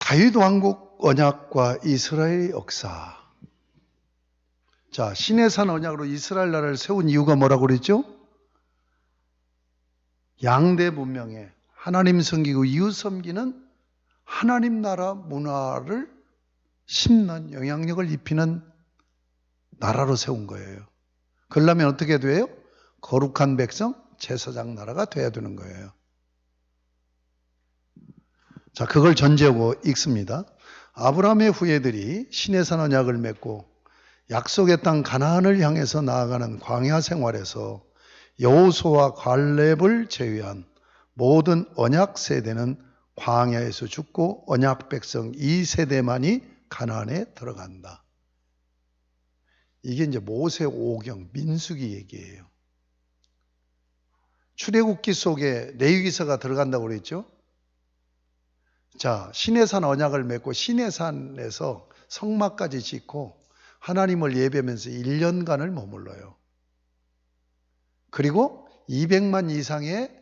다윗 왕국 언약과 이스라엘의 역사. 자, 시내산 언약으로 이스라엘 나라를 세운 이유가 뭐라고 그랬죠? 양대 문명에 하나님 섬기고 이웃 섬기는 하나님 나라 문화를 심는 영향력을 입히는 나라로 세운 거예요. 그러려면 어떻게 돼요? 거룩한 백성, 제사장 나라가 돼야 되는 거예요. 자, 그걸 전제하고 읽습니다. 아브라함의 후예들이 시내산 언약을 맺고 약속의 땅 가나안을 향해서 나아가는 광야 생활에서 여호수아와 갈렙을 제외한 모든 언약 세대는 광야에서 죽고 언약 백성 2세대만이 가나안에 들어간다. 이게 이제 모세 5경 민수기 얘기예요. 출애굽기 속에 레위기서가 들어간다고 그랬죠. 자, 시내산 언약을 맺고 시내산에서 성막까지 짓고 하나님을 예배하면서 1년간을 머물러요. 그리고 200만 이상의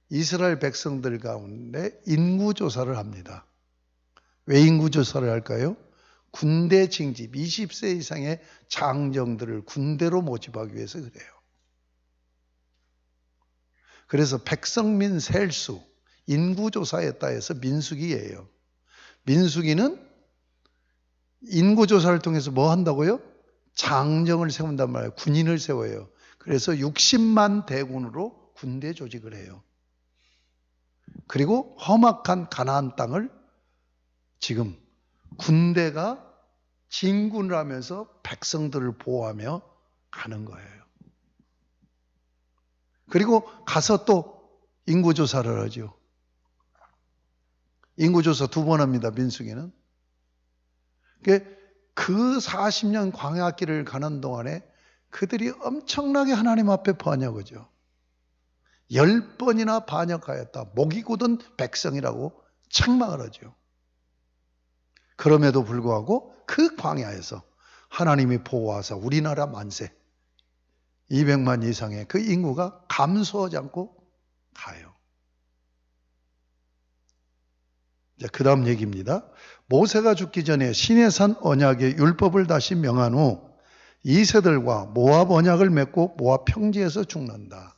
이스라엘 백성들 가운데 인구조사를 합니다. 왜 인구조사를 할까요? 군대 징집, 20세 이상의 장정들을 군대로 모집하기 위해서 그래요. 그래서 백성민 셀수, 인구조사했다 해서 민수기예요. 민수기는 인구조사를 통해서 뭐 한다고요? 장정을 세운단 말이에요. 군인을 세워요. 그래서 60만 대군으로 군대 조직을 해요. 그리고 험악한 가나안 땅을 지금 군대가 진군을 하면서 백성들을 보호하며 가는 거예요. 그리고 가서 또 인구조사를 하죠. 인구조사 2번 합니다. 민수기는. 그 40년 광야길을 가는 동안에 그들이 엄청나게 하나님 앞에 반역하죠. 10번이나 반역하였다. 목이 굳은 백성이라고 책망을 하죠. 그럼에도 불구하고 그 광야에서 하나님이 보호하사 우리나라 만세 200만 이상의 그 인구가 감소하지 않고 가요. 그 다음 얘기입니다. 모세가 죽기 전에 시내산 언약의 율법을 다시 명한 후 2세들과 모압 언약을 맺고 모압 평지에서 죽는다.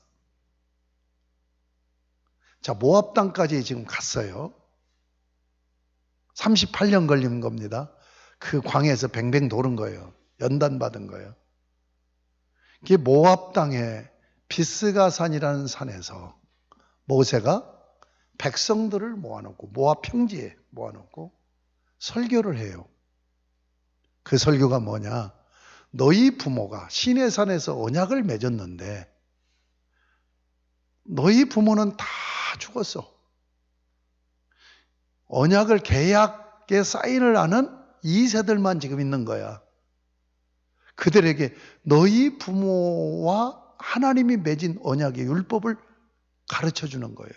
자, 모압 땅까지 지금 갔어요. 38년 걸린 겁니다. 그 광야에서 뱅뱅 도는 거예요. 연단받은 거예요. 이게 모압 땅에 비스가산이라는 산에서 모세가 백성들을 모아놓고 모압 평지에 모아놓고 설교를 해요. 그 설교가 뭐냐? 너희 부모가 시내산에서 언약을 맺었는데 너희 부모는 다 죽었어. 언약을 계약에 사인을 하는 2세들만 지금 있는 거야. 그들에게 너희 부모와 하나님이 맺은 언약의 율법을 가르쳐 주는 거예요.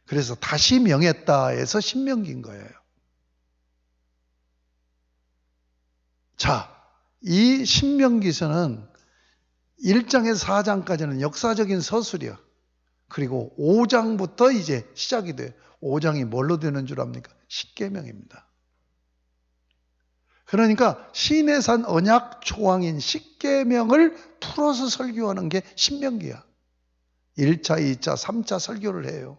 그래서 다시 명했다 해서 신명기인 거예요. 자, 이 신명기서는 1장에서 4장까지는 역사적인 서술이요. 그리고 5장부터 이제 시작이 돼요. 5장이 뭘로 되는 줄 압니까? 십계명입니다. 그러니까 시내산 언약 초항인 십계명을 풀어서 설교하는 게 신명기야. 1차, 2차, 3차 설교를 해요.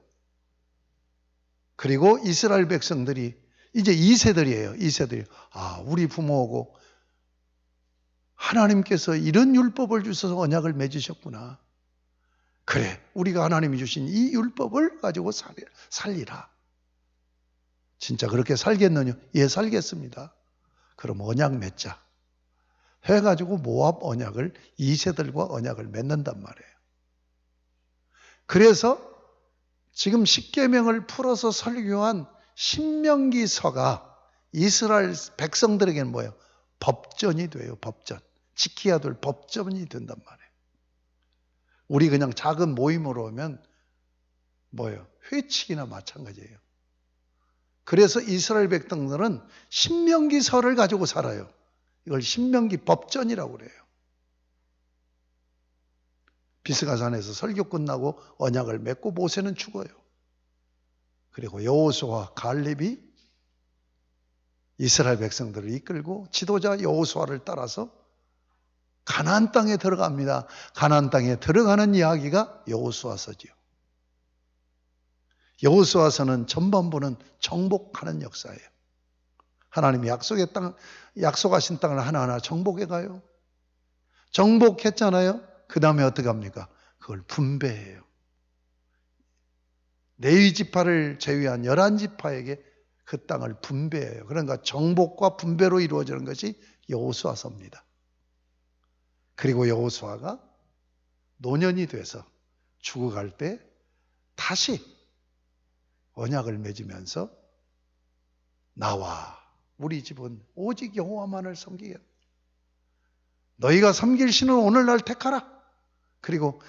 그리고 이스라엘 백성들이 이제 2세들이에요. 2세들이. 아, 우리 부모하고 하나님께서 이런 율법을 주셔서 언약을 맺으셨구나. 그래, 우리가 하나님이 주신 이 율법을 가지고 살리라. 진짜 그렇게 살겠느냐? 예, 살겠습니다. 그럼 언약 맺자. 해가지고 모압 언약을 2세들과 언약을 맺는단 말이에요. 그래서 지금 십계명을 풀어서 설교한 신명기서가 이스라엘 백성들에게는 뭐예요? 법전이 돼요. 법전. 지켜야 될 법전이 된단 말이에요. 우리 그냥 작은 모임으로 오면 뭐예요? 회칙이나 마찬가지예요. 그래서 이스라엘 백성들은 신명기서를 가지고 살아요. 이걸 신명기 법전이라고 그래요. 비스가산에서 설교 끝나고 언약을 맺고 모세는 죽어요. 그리고 여호수아와 갈렙이 이스라엘 백성들을 이끌고 지도자 여호수아를 따라서 가나안 땅에 들어갑니다. 가나안 땅에 들어가는 이야기가 여호수아서지요. 여호수아서는 전반부는 정복하는 역사예요. 하나님이 약속하신 땅을 하나하나 정복해 가요. 정복했잖아요. 그 다음에 어떻게 합니까? 그걸 분배해요. 레위 지파를 제외한 11지파에게 그 땅을 분배해요. 그러니까 정복과 분배로 이루어지는 것이 여호수아서입니다. 그리고 여호수아가 노년이 돼서 죽어갈 때 다시 언약을 맺으면서 나와 우리 집은 오직 여호와만을 섬기겠다. 너희가 섬길 신을 오늘날 택하라. 그리고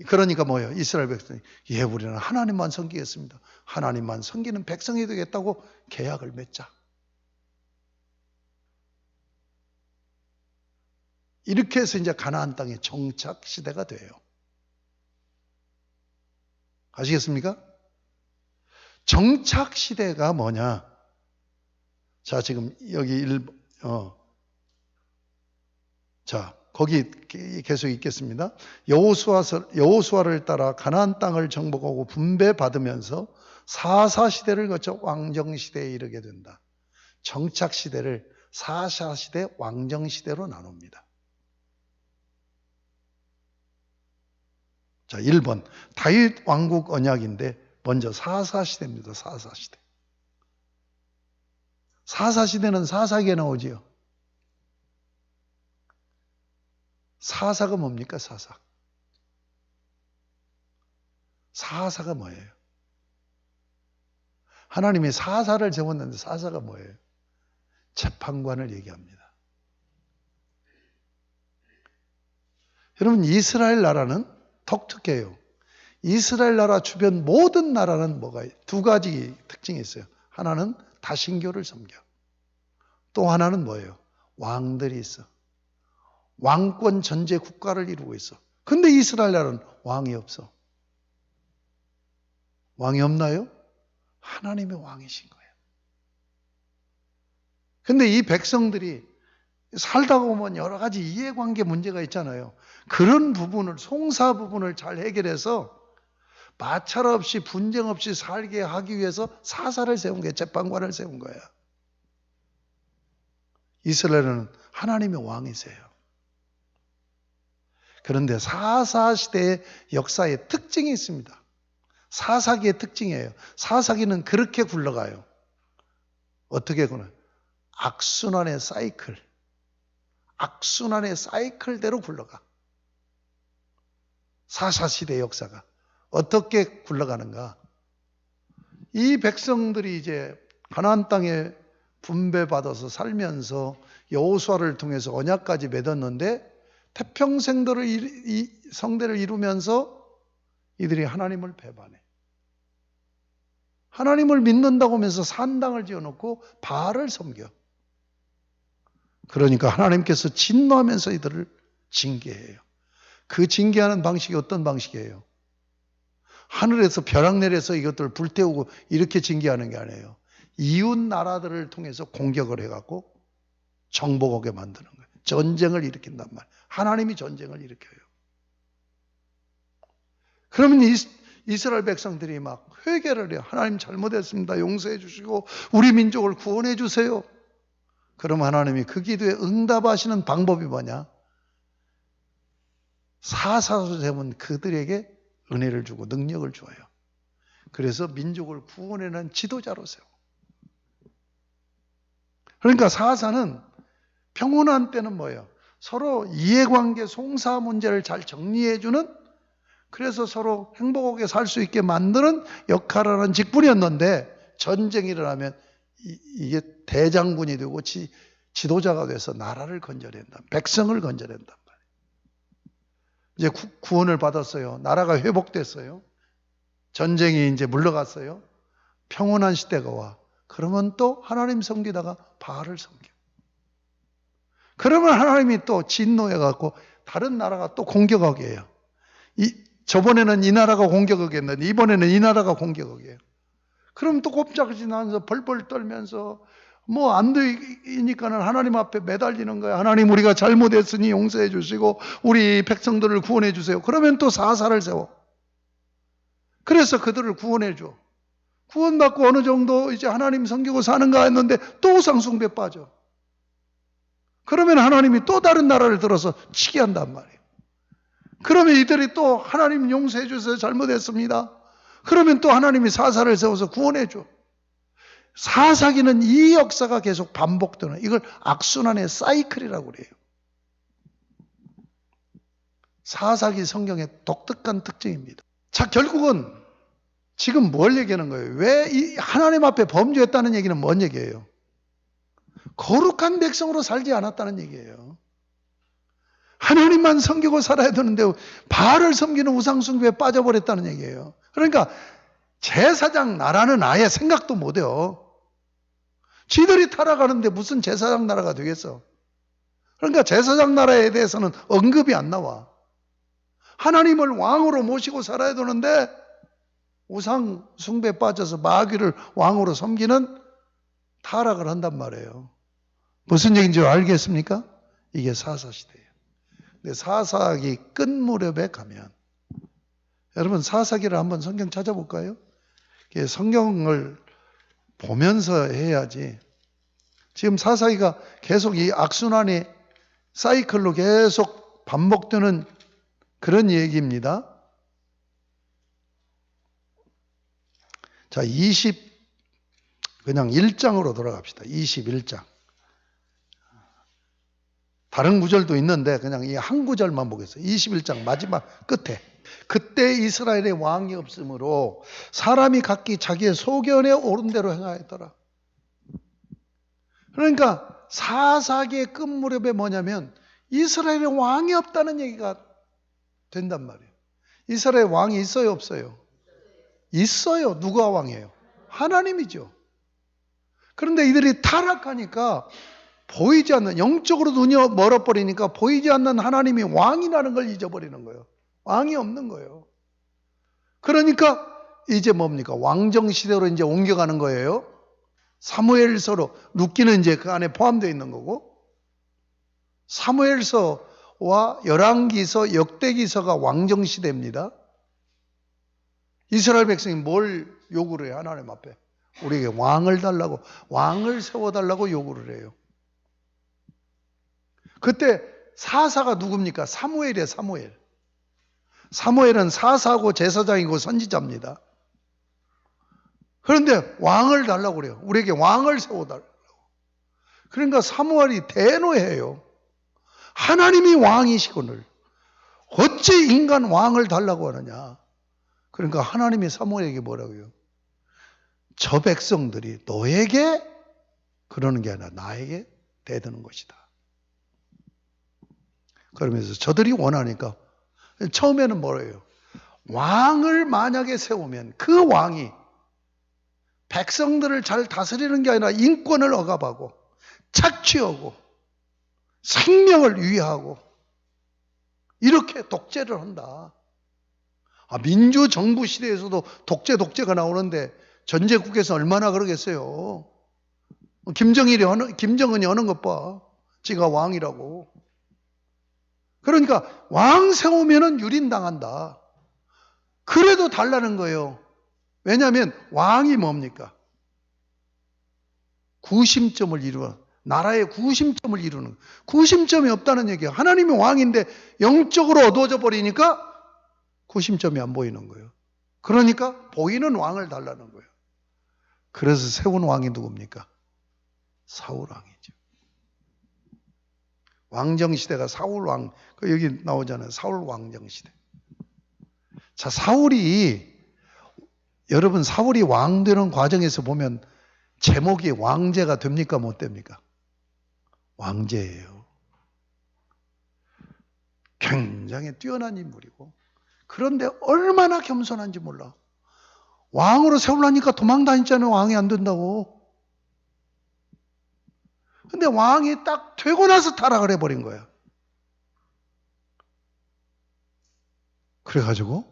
그러니까 뭐예요? 이스라엘 백성이 우리는 하나님만 섬기겠습니다. 하나님만 섬기는 백성이 되겠다고 계약을 맺자. 이렇게 해서 이제 가나안 땅의 정착 시대가 돼요. 아시겠습니까? 정착 시대가 뭐냐? 자, 지금 여기 거기 계속 읽겠습니다. 여호수아를 따라 가나안 땅을 정복하고 분배받으면서 사사 시대를 거쳐 왕정 시대에 이르게 된다. 정착 시대를 사사 시대, 왕정 시대로 나눕니다. 자, 1번 다윗 왕국 언약인데 먼저 사사 시대입니다. 사사 시대. 사사 시대는 사사기에 나오지요. 사사가 뭡니까? 사사가 뭐예요? 하나님이 사사를 정했는데 사사가 뭐예요? 재판관을 얘기합니다. 여러분, 이스라엘 나라는 독특해요. 이스라엘 나라 주변 모든 나라는 뭐가 두 가지 특징이 있어요. 하나는 다신교를 섬겨. 또 하나는 뭐예요? 왕들이 있어. 왕권 전제 국가를 이루고 있어. 근데 이스라엘 나라는 왕이 없어. 왕이 없나요? 하나님의 왕이신 거예요. 근데 이 백성들이 살다 보면 여러 가지 이해관계 문제가 있잖아요. 그런 부분을, 송사 부분을 잘 해결해서 마찰 없이 분쟁 없이 살게 하기 위해서 사사를 세운 거예요. 재판관을 세운 거예요. 이스라엘은 하나님의 왕이세요. 그런데 사사 시대의 역사에 특징이 있습니다. 사사기의 특징이에요. 사사기는 그렇게 굴러가요. 어떻게 굴러가요? 악순환의 사이클. 악순환의 사이클대로 굴러가. 사사 시대의 역사가 어떻게 굴러가는가? 이 백성들이 이제 가나안 땅에 분배받아서 살면서 여호수아를 통해서 언약까지 맺었는데 태평생들을 성대를 이루면서 이들이 하나님을 배반해. 하나님을 믿는다고 하면서 산당을 지어놓고 바알을 섬겨. 그러니까 하나님께서 진노하면서 이들을 징계해요. 그 징계하는 방식이 어떤 방식이에요? 하늘에서 벼락 내려서 이것들을 불태우고 이렇게 징계하는 게 아니에요. 이웃 나라들을 통해서 공격을 해갖고 정복하게 만드는 거예요. 전쟁을 일으킨단 말이에요. 하나님이 전쟁을 일으켜요. 그러면 이스라엘 백성들이 막 회개를 해요. 하나님 잘못했습니다. 용서해 주시고 우리 민족을 구원해 주세요. 그럼 하나님이 그 기도에 응답하시는 방법이 뭐냐? 사사로 세운 그들에게 은혜를 주고 능력을 줘요. 그래서 민족을 구원해내는 지도자로 세워. 그러니까 사사는 평온한 때는 뭐예요? 서로 이해관계 송사 문제를 잘 정리해주는, 그래서 서로 행복하게 살 수 있게 만드는 역할을 하는 직분이었는데 전쟁이 일어나면 이게 대장군이 되고 지도자가 돼서 나라를 건져낸다. 백성을 건져낸단 말이에요. 이제 구원을 받았어요. 나라가 회복됐어요. 전쟁이 이제 물러갔어요. 평온한 시대가 와. 그러면 또 하나님 섬기다가 바알을 섬겨. 그러면 하나님이 또 진노해갖고 다른 나라가 또 공격하게 해요. 저번에는 이 나라가 공격하게 했는데 이번에는 이 나라가 공격하게 해요. 그럼 또 꼼짝하지 않아서 벌벌 떨면서 뭐 안 되니까는 하나님 앞에 매달리는 거야. 하나님, 우리가 잘못했으니 용서해 주시고 우리 백성들을 구원해 주세요. 그러면 또 사사를 세워. 그래서 그들을 구원해 줘. 구원받고 어느 정도 이제 하나님 섬기고 사는가 했는데 또 우상숭배 빠져. 그러면 하나님이 또 다른 나라를 들어서 치게 한단 말이에요. 그러면 이들이 또 하나님 용서해 주세요. 잘못했습니다. 그러면 또 하나님이 사사를 세워서 구원해 줘. 사사기는 이 역사가 계속 반복되는, 이걸 악순환의 사이클이라고 그래요. 사사기 성경의 독특한 특징입니다. 자, 결국은 지금 뭘 얘기하는 거예요? 왜 이 하나님 앞에 범죄했다는 얘기는 뭔 얘기예요? 거룩한 백성으로 살지 않았다는 얘기예요. 하나님만 섬기고 살아야 되는데 바알을 섬기는 우상숭배에 빠져버렸다는 얘기예요. 그러니까 제사장 나라는 아예 생각도 못해요. 지들이 타락하는데 무슨 제사장 나라가 되겠어? 그러니까 제사장 나라에 대해서는 언급이 안 나와. 하나님을 왕으로 모시고 살아야 되는데 우상 숭배에 빠져서 마귀를 왕으로 섬기는 타락을 한단 말이에요. 무슨 얘기인지 알겠습니까? 이게 사사시대예요. 근데 사사기 끝 무렵에 가면, 여러분 사사기를 한번 성경 찾아볼까요? 성경을 보면서 해야지. 지금 사사기가 계속 이 악순환의 사이클로 계속 반복되는 그런 얘기입니다. 자, 그냥 1장으로 돌아갑시다. 21장. 다른 구절도 있는데 그냥 이 한 구절만 보겠어요. 21장 마지막 끝에. 그때 이스라엘에 왕이 없으므로 사람이 각기 자기의 소견에 옳은 대로 행하였더라. 그러니까 사사기의 끝 무렵에 뭐냐면 이스라엘에 왕이 없다는 얘기가 된단 말이에요. 이스라엘에 왕이 있어요, 없어요? 있어요. 누가 왕이에요? 하나님이죠. 그런데 이들이 타락하니까 보이지 않는, 영적으로 눈이 멀어버리니까 보이지 않는 하나님이 왕이라는 걸 잊어버리는 거예요. 왕이 없는 거예요. 그러니까 이제 뭡니까? 왕정시대로 이제 옮겨가는 거예요. 사무엘서로, 룻기는 이제 그 안에 포함되어 있는 거고, 사무엘서와 열왕기서, 역대기서가 왕정시대입니다. 이스라엘 백성이 뭘 요구를 해요? 하나님 앞에 우리에게 왕을 달라고, 왕을 세워달라고 요구를 해요. 그때 사사가 누굽니까? 사무엘이에요. 사무엘. 사무엘은 사사고 제사장이고 선지자입니다. 그런데 왕을 달라고 그래요. 우리에게 왕을 세워달라고. 그러니까 사무엘이 대노해요. 하나님이 왕이시거늘 어찌 인간 왕을 달라고 하느냐. 그러니까 하나님이 사무엘에게 뭐라고요? 저 백성들이 너에게 그러는 게 아니라 나에게 대드는 것이다. 그러면서 저들이 원하니까, 처음에는 뭐래요? 왕을 만약에 세우면 그 왕이 백성들을 잘 다스리는 게 아니라 인권을 억압하고 착취하고 생명을 위해하고 이렇게 독재를 한다. 민주정부 시대에서도 독재가 나오는데 전제국에서 얼마나 그러겠어요. 김정은이 하는 것 봐. 지가 왕이라고. 그러니까 왕 세우면은 유린당한다. 그래도 달라는 거예요. 왜냐하면 왕이 뭡니까? 구심점을 이루어, 나라의 구심점을 이루는, 구심점이 없다는 얘기예요. 하나님이 왕인데 영적으로 어두워져 버리니까 구심점이 안 보이는 거예요. 그러니까 보이는 왕을 달라는 거예요. 그래서 세운 왕이 누굽니까? 사울 왕이죠. 왕정시대가 사울 왕, 여기 나오잖아요. 사울 왕정시대. 자, 여러분 사울이 왕 되는 과정에서 보면 제목이 왕제가 됩니까? 못 됩니까? 왕제예요. 굉장히 뛰어난 인물이고, 그런데 얼마나 겸손한지 몰라. 왕으로 세우려니까 도망 다니잖아요. 왕이 안 된다고. 근데 왕이 딱 되고 나서 타락을 해버린 거야. 그래가지고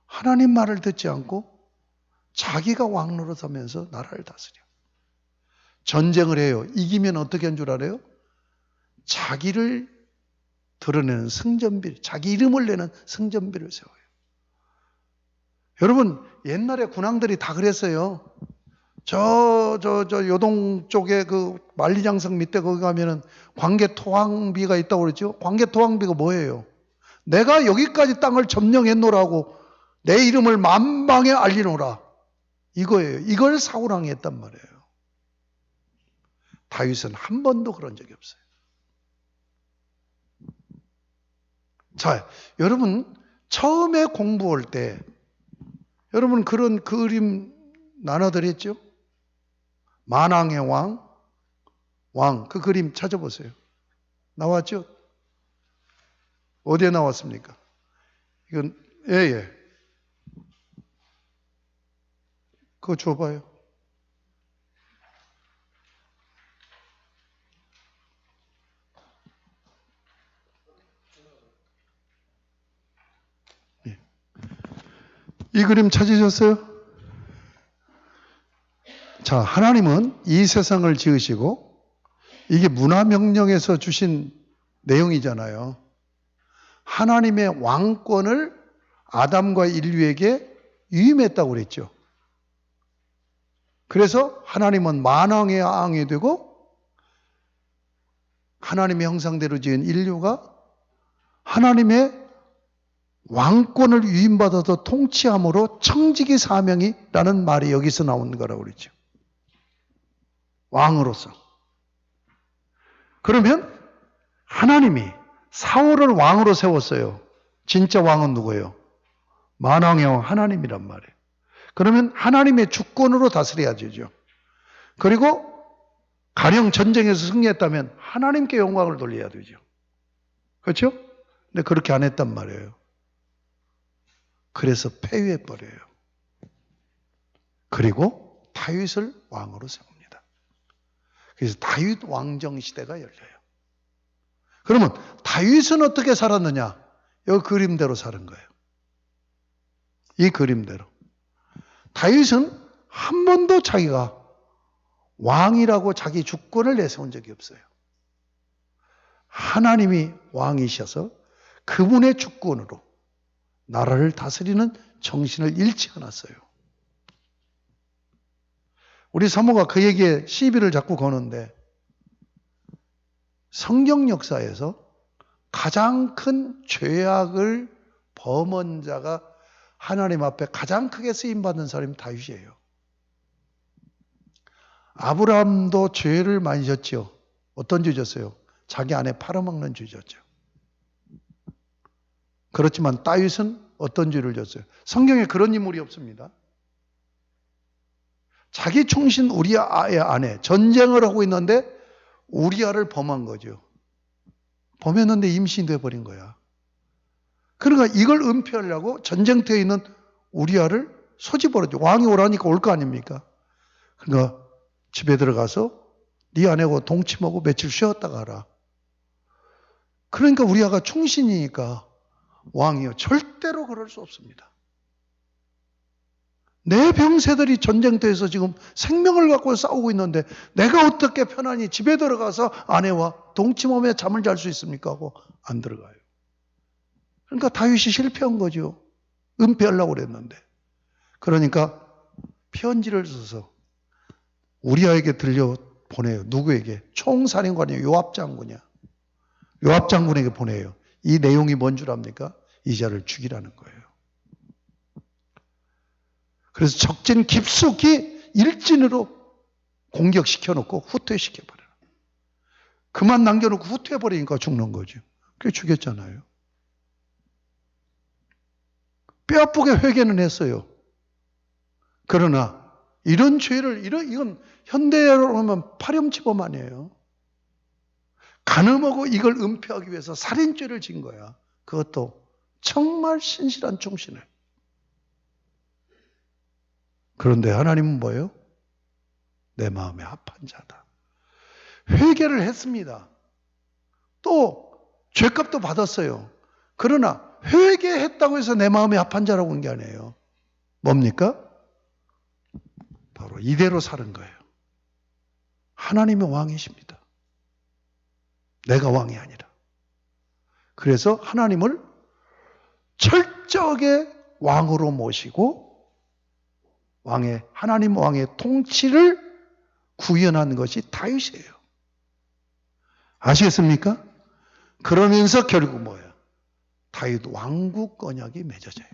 하나님 말을 듣지 않고 자기가 왕 노릇하면서 나라를 다스려. 전쟁을 해요. 이기면 어떻게 한 줄 알아요? 자기를 드러내는 승전비, 자기 이름을 내는 승전비를 세워요. 여러분, 옛날에 군왕들이 다 그랬어요. 저 요동 쪽에 그 만리장성 밑에 거기 가면은 광개토왕비가 있다고 그랬죠. 광개토왕비가 뭐예요? 내가 여기까지 땅을 점령했노라고 내 이름을 만방에 알리노라. 이거예요. 이걸 사울왕이 했단 말이에요. 다윗은 한 번도 그런 적이 없어요. 자, 여러분 처음에 공부할 때 여러분 그런 그림 나눠드렸죠? 만왕의 왕, 그 그림 찾아보세요. 나왔죠? 어디에 나왔습니까? 이건, 예. 그거 줘봐요. 예. 이 그림 찾으셨어요? 자, 하나님은 이 세상을 지으시고 이게 문화명령에서 주신 내용이잖아요. 하나님의 왕권을 아담과 인류에게 위임했다고 그랬죠. 그래서 하나님은 만왕의 왕이 되고 하나님의 형상대로 지은 인류가 하나님의 왕권을 위임받아서 통치함으로 청지기 사명이라는 말이 여기서 나온 거라고 그랬죠. 왕으로서. 그러면 하나님이 사울을 왕으로 세웠어요. 진짜 왕은 누구예요? 만왕의 왕 하나님이란 말이에요. 그러면 하나님의 주권으로 다스려야 되죠. 그리고 가령 전쟁에서 승리했다면 하나님께 영광을 돌려야 되죠. 그렇죠? 근데 그렇게 안 했단 말이에요. 그래서 폐위해버려요. 그리고 다윗을 왕으로 세웁니다. 그래서 다윗 왕정 시대가 열려요. 그러면 다윗은 어떻게 살았느냐? 이 그림대로 사는 거예요. 이 그림대로. 다윗은 한 번도 자기가 왕이라고 자기 주권을 내세운 적이 없어요. 하나님이 왕이셔서 그분의 주권으로 나라를 다스리는 정신을 잃지 않았어요. 우리 사모가 그 얘기에 시비를 자꾸 거는데 성경 역사에서 가장 큰 죄악을 범한 자가 하나님 앞에 가장 크게 쓰임받는 사람이 다윗이에요. 아브라함도 죄를 많이 졌죠. 어떤 죄 졌어요? 자기 아내 팔아먹는 죄 졌죠. 그렇지만 다윗은 어떤 죄를 졌어요? 성경에 그런 인물이 없습니다. 자기 충신 우리아의 아내, 전쟁을 하고 있는데 우리아를 범한 거죠. 범했는데 임신이 돼버린 거야. 그러니까 이걸 은폐하려고 전쟁터에 있는 우리아를 소집버렸죠. 왕이 오라니까 올 거 아닙니까? 그러니까 집에 들어가서 네 아내하고 동침하고 며칠 쉬었다 가라. 그러니까 우리아가 충신이니까 왕이요. 절대로 그럴 수 없습니다. 내 병세들이 전쟁터에서 지금 생명을 갖고 싸우고 있는데 내가 어떻게 편안히 집에 들어가서 아내와 동침하며 잠을 잘 수 있습니까? 하고 안 들어가요. 그러니까 다윗이 실패한 거죠. 은폐하려고 그랬는데. 그러니까 편지를 써서 우리아에게 들려 보내요. 누구에게? 총사령관이요. 요압 장군이야. 요압 장군에게 보내요. 이 내용이 뭔 줄 압니까? 이 자를 죽이라는 거예요. 그래서 적진 깊숙이 일진으로 공격시켜놓고 후퇴시켜버려요. 그만 남겨놓고 후퇴해버리니까 죽는 거죠. 그게 죽였잖아요. 뼈아프게 회개는 했어요. 그러나 이런 죄를 이건 현대로 하면 파렴치범 아니에요. 간음하고 이걸 은폐하기 위해서 살인죄를 진 거야. 그것도 정말 신실한 충신을. 그런데 하나님은 뭐예요? 내 마음에 합한 자다. 회개를 했습니다. 또 죄값도 받았어요. 그러나 회개했다고 해서 내 마음에 합한 자라고 한 게 아니에요. 뭡니까? 바로 이대로 사는 거예요. 하나님이 왕이십니다. 내가 왕이 아니라. 그래서 하나님을 철저하게 왕으로 모시고 하나님 왕의 통치를 구현한 것이 다윗이에요. 아시겠습니까? 그러면서 결국 뭐예요? 다윗 왕국 언약이 맺어져요.